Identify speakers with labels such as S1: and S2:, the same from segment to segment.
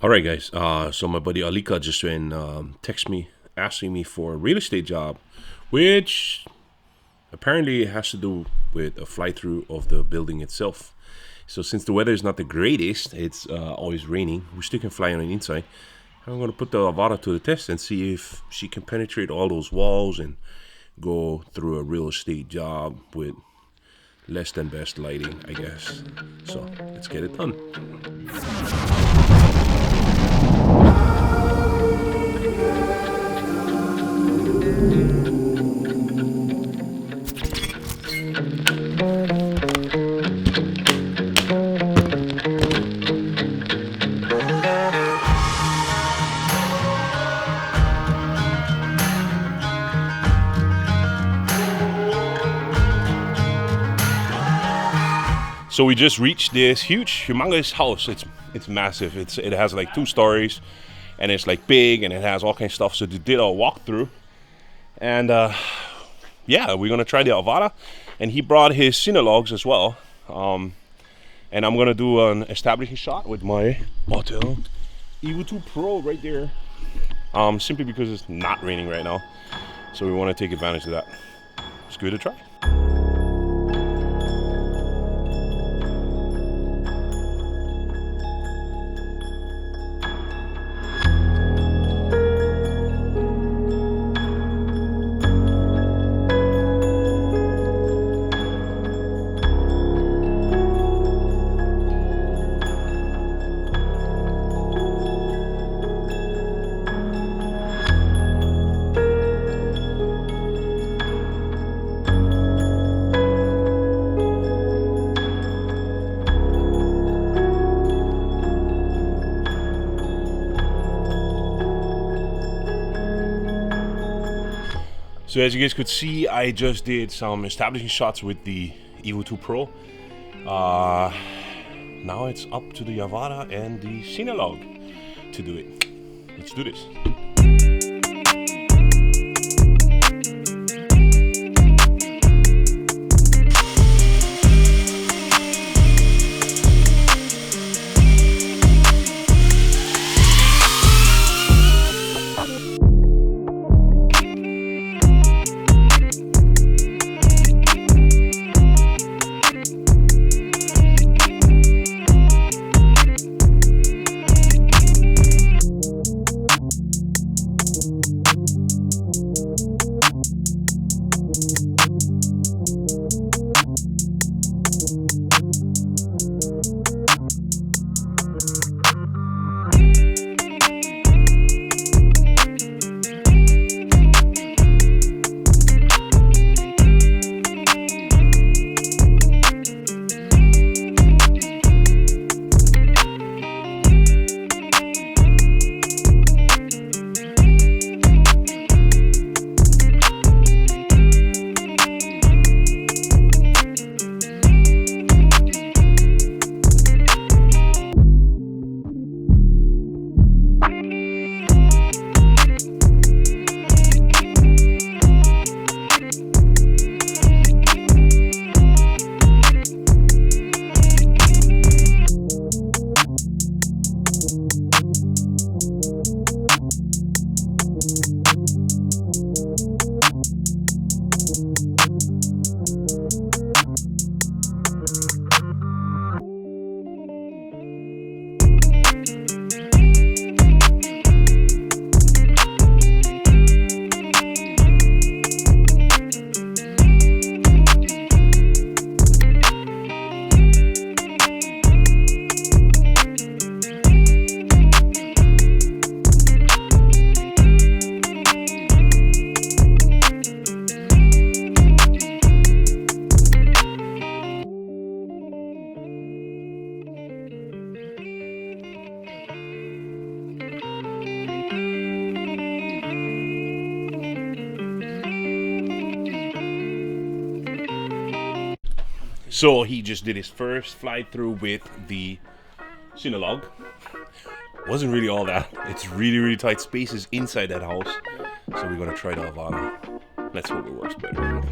S1: All right, guys. So my buddy Alika just text me asking me for a real estate job, which apparently has to do with a fly through of the building itself. So since the weather is not the greatest, it's always raining. We still can fly on the inside. I'm gonna put the Avata to the test and see if she can penetrate all those walls and go through a real estate job with less than best lighting, I guess. So let's get it done. So we just reached this humongous house. It's massive. It has like 2 stories, and it's like big, and it has all kinds of stuff. So they did a walkthrough, and yeah, we're gonna try the Avata, and he brought his Cinelogs as well. And I'm gonna do an establishing shot with my Autel Evo 2 Pro right there. Simply because it's not raining right now, so we want to take advantage of that. Let's give it a try. So as you guys could see, I just did some establishing shots with the Evo 2 Pro. Now it's up to the Avata and the Cinelog to do it. Let's do this. So he just did his first fly through with the Cinelog. Wasn't really all that. It's really tight spaces inside that house. So we're gonna try the Avata. Let's hope it works better.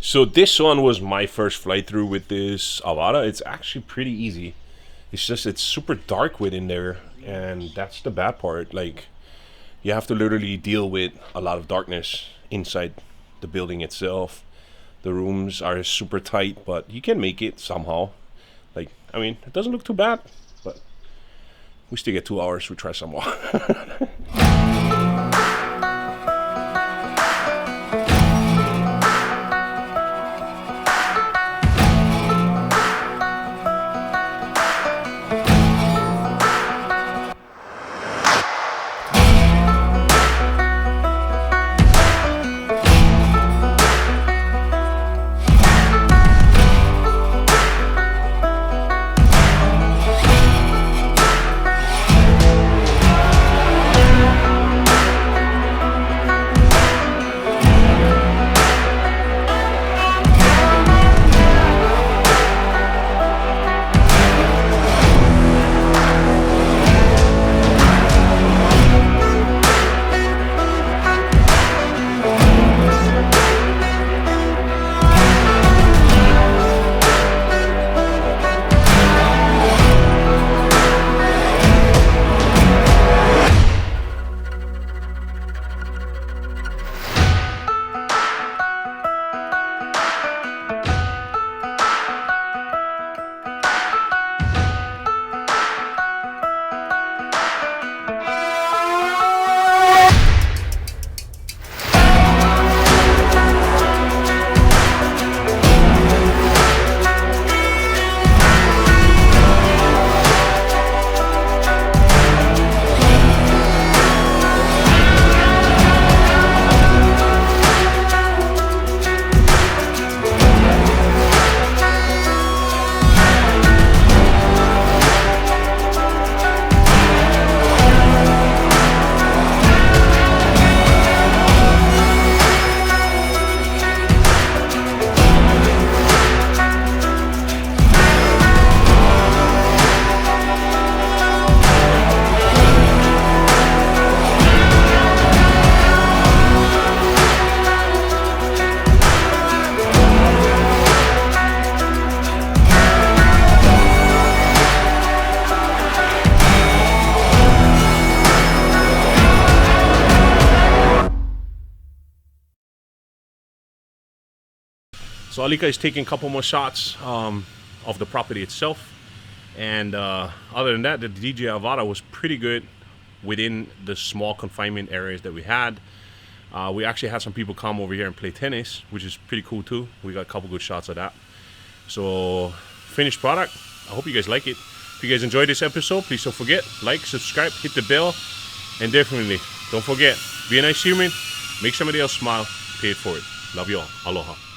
S1: So this one was my first flight through with this Avata. It's actually pretty easy. It's just it's super dark within there, and that's the bad part. Like, you have to literally deal with a lot of darkness inside the building itself. The rooms are super tight, but you can make it somehow. Like, I mean, it doesn't look too bad, but we still get 2 hours. We try some more. So Alika is taking a couple more shots of the property itself. And other than that, the DJI Avata was pretty good within the small confinement areas that we had. We actually had some people come over here and play tennis, which is pretty cool too. We got a couple good shots of that. So finished product. I hope you guys like it. If you guys enjoyed this episode, please don't forget, like, subscribe, hit the bell, and definitely don't forget, be a nice human, make somebody else smile, pay it forward. Love you all. Aloha.